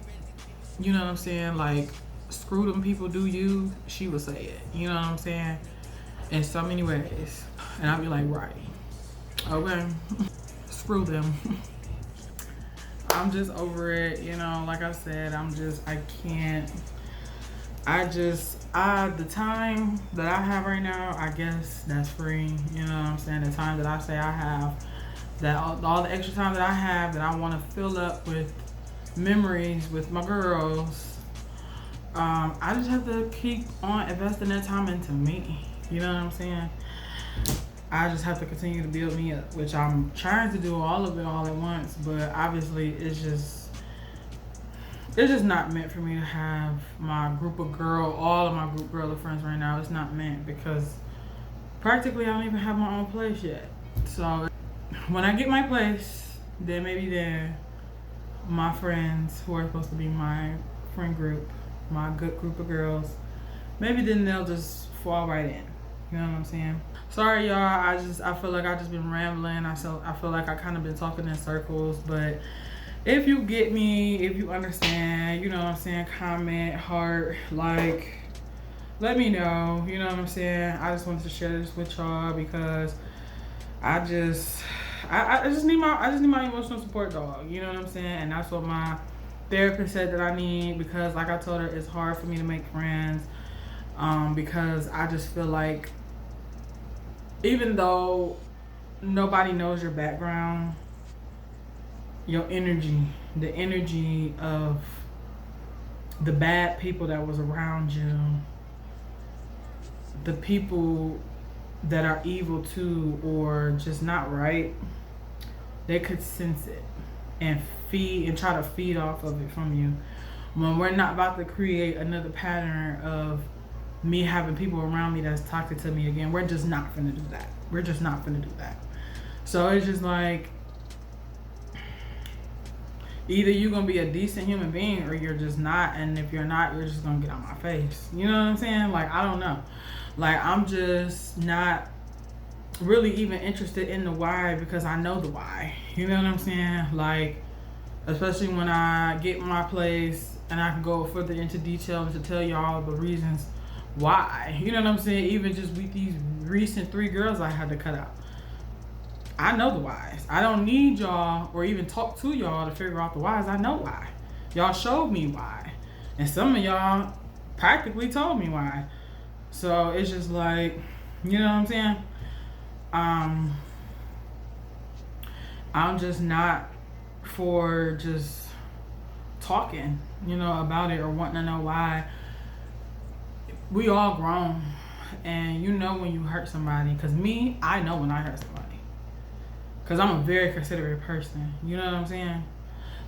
you know what I'm saying, like, screw them people, do you, she will say it, you know what I'm saying, in so many ways. And I'll be like, right, okay, screw them. I'm just over it, you know, like I said, I can't. The time that I have right now, I guess that's free, you know what I'm saying? The time that I say I have, that all the extra time that I have that I want to fill up with memories with my girls, I just have to keep on investing that time into me, you know what I'm saying? I just have to continue to build me up, which I'm trying to do all of it all at once, but obviously it's just not meant for me to have my group of all of my group girl of friends right now. It's not meant, because practically I don't even have my own place yet. So when I get my place, then maybe then my friends who are supposed to be my friend group, my good group of girls, maybe then they'll just fall right in. You know what I'm saying? Sorry, y'all. I feel like I just been rambling. I feel like I kind of been talking in circles, but if you get me, if you understand, you know what I'm saying, comment, heart, like, let me know, you know what I'm saying? I just wanted to share this with y'all because I just need my emotional support dog, you know what I'm saying? And that's what my therapist said that I need, because like I told her, it's hard for me to make friends, because I just feel like even though nobody knows your background, your energy, the energy of the bad people that was around you, the people that are evil too, or just not right, they could sense it and try to feed off of it from you. When we're not about to create another pattern of me having people around me that's toxic to me again. We're just not finna do that. We're just not finna do that. So it's just like, either you're gonna be a decent human being or you're just not. And if you're not, you're just gonna get on my face. You know what I'm saying? Like, I don't know. Like, I'm just not really even interested in the why, because I know the why. You know what I'm saying? Like, especially when I get my place and I can go further into detail and to tell y'all the reasons why. You know what I'm saying? Even just with these recent 3 girls I had to cut out. I know the whys. I don't need y'all or even talk to y'all to figure out the whys. I know why. Y'all showed me why. And some of y'all practically told me why. So it's just like, you know what I'm saying? I'm just not for just talking, you know, about it or wanting to know why. We all grown, and you know when you hurt somebody. Cause me, I know when I hurt somebody. Cause I'm a very considerate person. You know what I'm saying?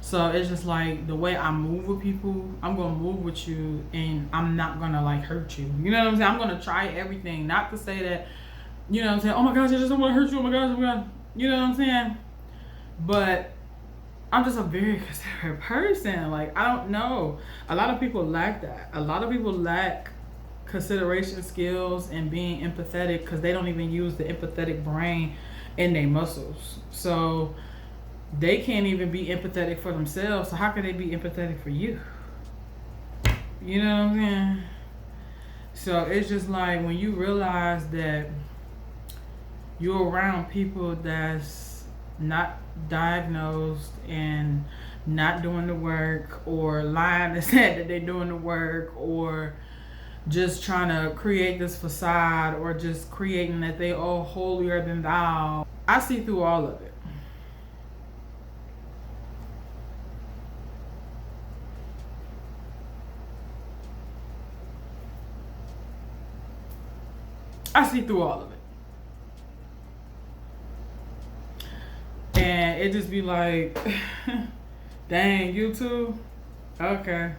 So it's just like the way I move with people, I'm gonna move with you, and I'm not gonna like hurt you. You know what I'm saying? I'm gonna try everything. Not to say that, you know what I'm saying, oh my gosh, I just don't wanna hurt you, oh my gosh, oh my god. You know what I'm saying? But I'm just a very considerate person. Like, I don't know. A lot of people lack that. A lot of people lack consideration skills and being empathetic because they don't even use the empathetic brain in their muscles. So they can't even be empathetic for themselves. So how can they be empathetic for you? You know what I'm saying? So it's just like when you realize that you're around people that's not diagnosed and not doing the work, or lying to say that they're doing the work, or just trying to create this facade, or just creating that they all holier than thou. I see through all of it. I see through all of it. And it just be like, dang, you too? Okay.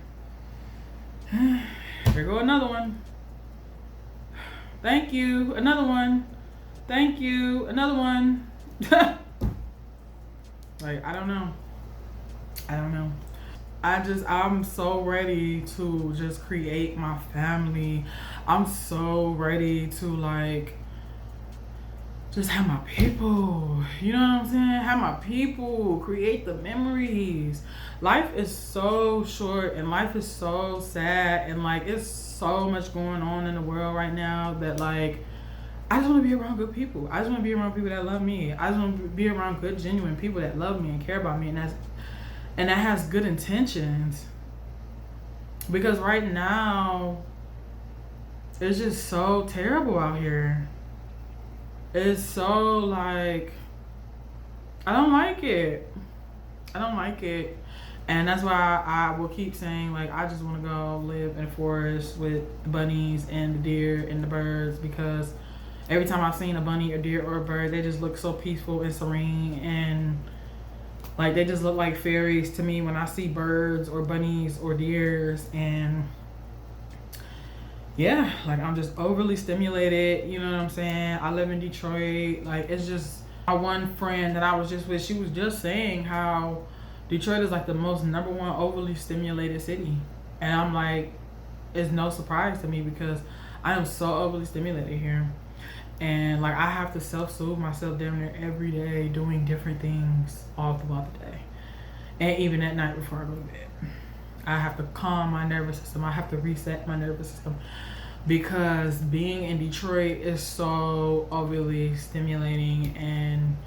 Here go another one. Thank you. Another one. Thank you. Another one. Like, I don't know. I don't know. I'm so ready to just create my family. I'm so ready to like just have my people. You know what I'm saying? Have my people. Create the memories. Life is so short and life is so sad, and like it's so much going on in the world right now that like I just want to be around good people. I just want to be around people that love me. I just want to be around good, genuine people that love me and care about me, and that has good intentions. Because right now it's just so terrible out here. It's so like I don't like it. I don't like it. And that's why I will keep saying, like, I just want to go live in a forest with the bunnies and the deer and the birds, because every time I've seen a bunny, a deer, or a bird, they just look so peaceful and serene, and like they just look like fairies to me when I see birds or bunnies or deers. And yeah, like I'm just overly stimulated, you know what I'm saying? I live in Detroit. Like, it's just, my one friend that I was just with, she was just saying how Detroit is like the most #1 overly stimulated city. And I'm like, it's no surprise to me because I am so overly stimulated here. And like I have to self-soothe myself damn near every day, doing different things all throughout the day. And even at night before I go to bed. I have to calm my nervous system. I have to reset my nervous system. Because being in Detroit is so overly stimulating, and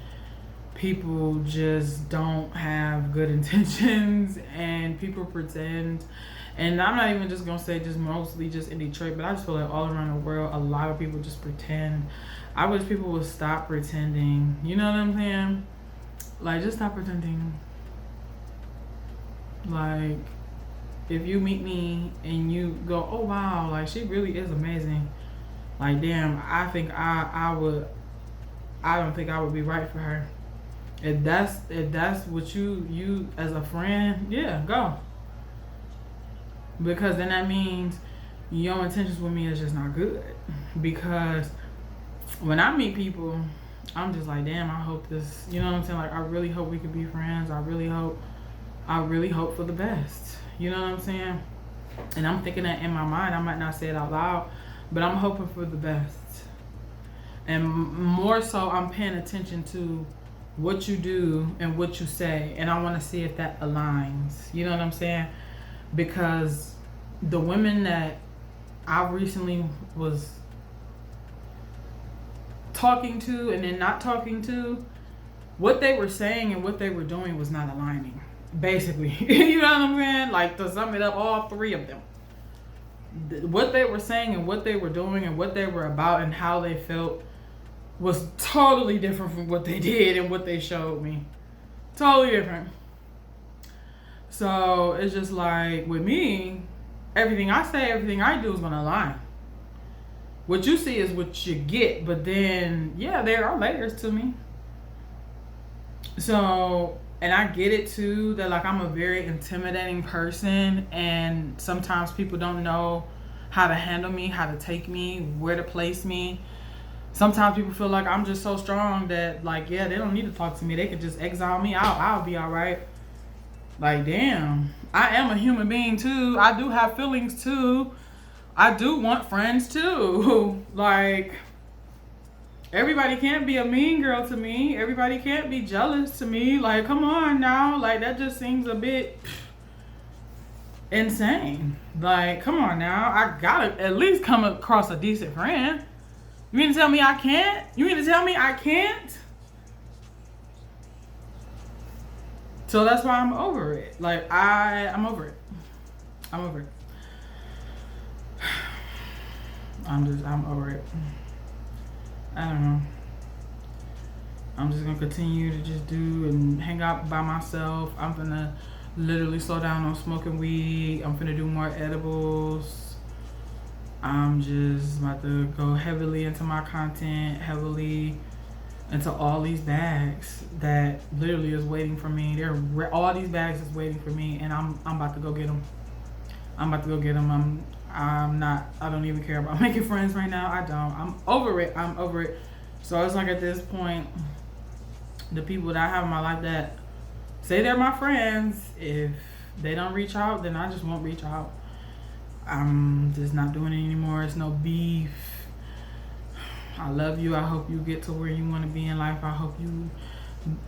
people just don't have good intentions, and people pretend. And I'm not even just gonna say just mostly just in Detroit, but I just feel like all around the world a lot of people just pretend. I wish people would stop pretending. You know what I'm saying? Like, just stop pretending. Like, if you meet me and you go, oh wow, like she really is amazing, like damn, I think I don't think I would be right for her. If that's what you as a friend, yeah, go. Because then that means your intentions with me is just not good. Because when I meet people, I'm just like, damn, I hope this, you know what I'm saying? Like, I really hope we could be friends. I really hope for the best. You know what I'm saying? And I'm thinking that in my mind. I might not say it out loud, but I'm hoping for the best. And more so, I'm paying attention to what you do and what you say. And I want to see if that aligns. You know what I'm saying? Because the women that I recently was talking to and then not talking to, what they were saying and what they were doing was not aligning. Basically. You know what I'm saying? Like, to sum it up, all three of them. What they were saying and what they were doing and what they were about and how they felt was totally different from what they did and what they showed me. Totally different. So it's just like, with me, everything I say, everything I do is gonna align. What you see is what you get, but then, yeah, there are layers to me. So, and I get it too, that like I'm a very intimidating person, and sometimes people don't know how to handle me, how to take me, where to place me. Sometimes people feel like I'm just so strong that, like, yeah, they don't need to talk to me. They could just exile me out. I'll be all right. Like, damn, I am a human being too. I do have feelings too. I do want friends too. Like, everybody can't be a mean girl to me. Everybody can't be jealous to me. Like, come on now. Like, that just seems a bit insane. Like, come on now. I gotta at least come across a decent friend. You mean to tell me I can't? You mean to tell me I can't? So that's why I'm over it. Like, I'm over it. I'm over it. I'm over it. I don't know. I'm just gonna continue to just do and hang out by myself. I'm gonna literally slow down on smoking weed. I'm gonna do more edibles. I'm just about to go heavily into my content, heavily into all these bags that literally is waiting for me. All these bags is waiting for me, and I'm about to go get them. I'm about to go get them. I don't even care about making friends right now. I don't. I'm over it. So it's like, at this point, the people that I have in my life that say they're my friends, if they don't reach out, then I just won't reach out. I'm just not doing it anymore. It's no beef. I love you. I hope you get to where you want to be in life. I hope you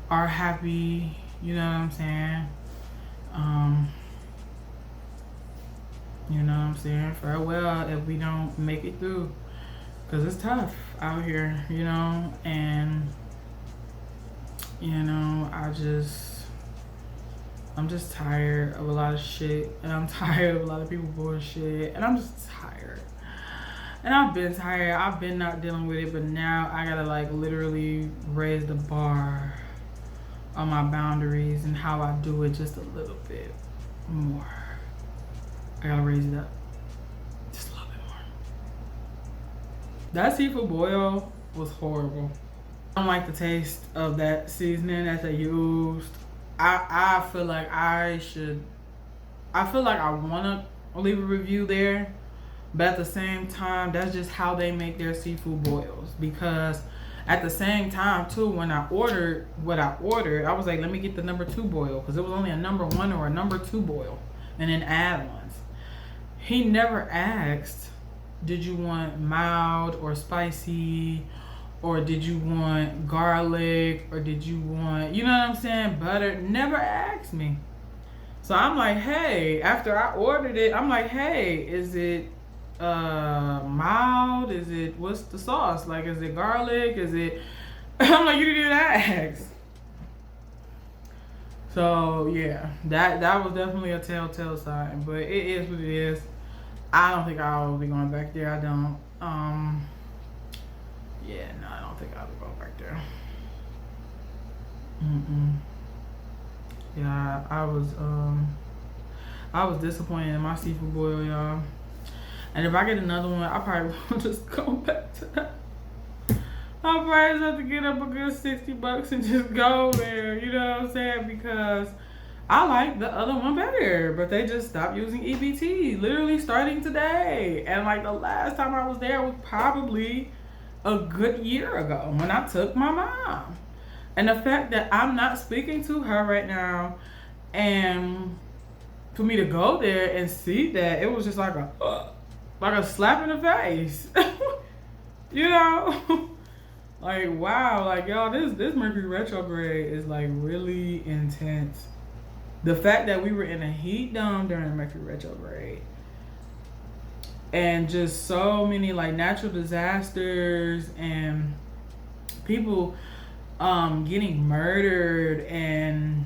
are happy. You know what I'm saying? You know what I'm saying? Farewell if we don't make it through. Because it's tough out here, you know? And, you know, I'm just tired of a lot of shit. And I'm tired of a lot of people bullshit. And I'm just tired. And I've been tired. I've been not dealing with it. But now I gotta, like, literally raise the bar on my boundaries and how I do it just a little bit more. I gotta raise it up just a little bit more. That seafood boil was horrible. I don't like the taste of that seasoning that they used. I feel like I want to leave a review there, but at the same time, that's just how they make their seafood boils. Because at the same time too, when I ordered what I ordered, I was like, let me get the number 2 boil, because it was only a number 1 or a number 2 boil, and then add-ons. He never asked, did you want mild or spicy, or did you want garlic, or did you want, you know what I'm saying, butter? Never asked me. So I'm like, hey, after I ordered it, I'm like, hey, is it mild? Is it, what's the sauce? Like, is it garlic? Is it, I'm like, you didn't even ask. So yeah, that was definitely a telltale sign, but it is what it is. I don't think I'll be going back there. I don't. Yeah, no, I don't think I'll be going back there. Yeah, I was disappointed in my seafood boil, y'all. And if I get another one, I probably will just go back to that. I'll probably just have to get up a good $60 and just go there. You know what I'm saying? Because I like the other one better, but they just stopped using EBT literally starting today. And like the last time I was there was probably a good year ago when I took my mom. And the fact that I'm not speaking to her right now, and for me to go there and see that, it was just like a slap in the face. You know? Like, wow, like, y'all, this Mercury retrograde is like really intense. The fact that we were in a heat dome during Mercury retrograde, and just so many like natural disasters and people getting murdered, and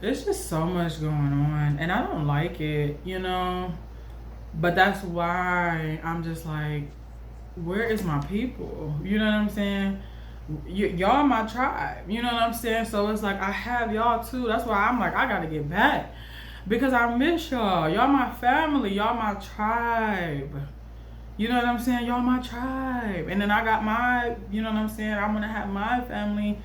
there's just so much going on, and I don't like it, you know. But that's why I'm just like, where is my people? You know what I'm saying? Y'all my tribe. You know what I'm saying? So it's like I have y'all too. That's why I'm like, I gotta get back, because I miss y'all. Y'all my family. Y'all my tribe. You know what I'm saying? Y'all my tribe. And then I got my, you know what I'm saying? I'm gonna have my family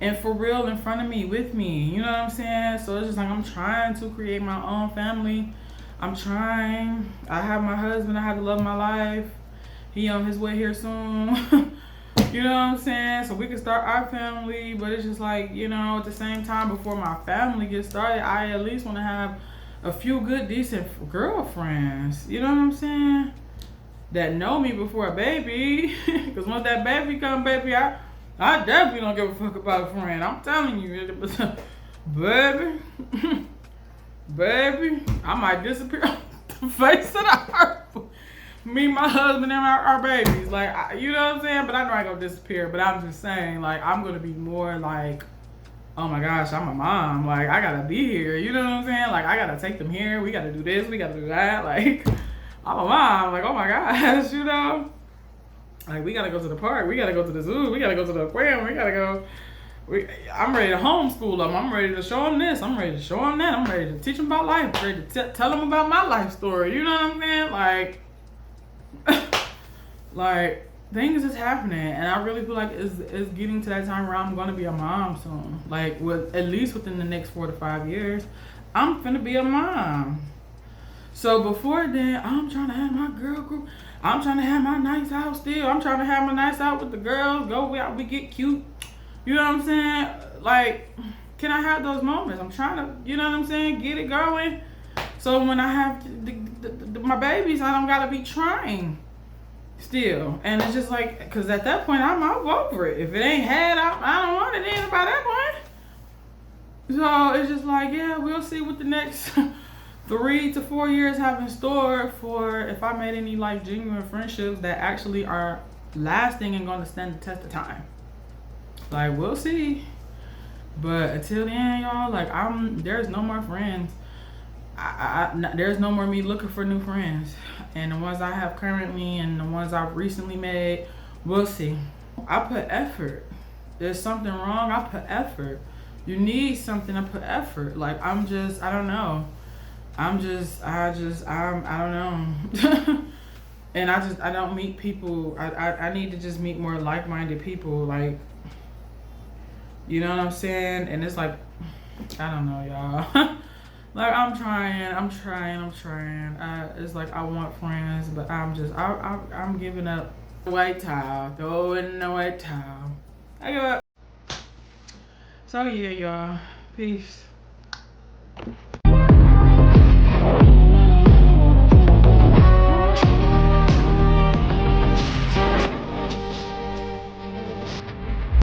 and for real in front of me, with me. You know what I'm saying? So it's just like I'm trying to create my own family. I'm trying. I have my husband. I have the love of my life. He on his way here soon. You know what I'm saying? So we can start our family, but it's just like, you know, at the same time, before my family gets started, I at least want to have a few good, decent girlfriends. You know what I'm saying? That know me before a baby. Because once that baby come, baby, I definitely don't give a fuck about a friend. I'm telling you, baby, baby, I might disappear off the face of the earth. Me, my husband, and our babies. Like, you know what I'm saying? But I know I ain't gonna disappear. But I'm just saying, like, I'm gonna be more like, oh my gosh, I'm a mom. Like, I gotta be here. You know what I'm saying? Like, I gotta take them here. We gotta do this. We gotta do that. Like, I'm a mom. Like, oh my gosh, you know? Like, we gotta go to the park. We gotta go to the zoo. We gotta go to the aquarium. We gotta go. I'm ready to homeschool them. I'm ready to show them this. I'm ready to show them that. I'm ready to teach them about life. I'm ready to tell them about my life story. You know what I'm saying? Like, like, things is happening, and I really feel like it's getting to that time where I'm gonna be a mom soon. Like, at least within the next 4 to 5 years, I'm finna be a mom. So before then, I'm trying to have my girl group. I'm trying to have my nice house still. I'm trying to have my nice out with the girls. Go out, we get cute. You know what I'm saying? Like, can I have those moments? I'm trying to, you know what I'm saying, get it going. So when I have my babies, I don't gotta be trying still. And it's just like, because at that point, I'm over it. If it ain't had, I don't want it in by that point. So it's just like, yeah, we'll see what the next 3 to 4 years have in store for if I made any like genuine friendships that actually are lasting and going to stand the test of time. Like, we'll see. But until then, y'all, like, there's no more friends. There's no more me looking for new friends. And the ones I have currently and the ones I've recently made, we'll see. I put effort. There's something wrong, I put effort. You need something, I put effort. Like, I don't know. I don't know. And I don't meet people. I need to just meet more like-minded people. Like, you know what I'm saying? And it's like, I don't know, y'all. Like, I'm trying. It's like I want friends, but I'm giving up. White towel. Throw in the white towel. I give up. So yeah, y'all. Peace.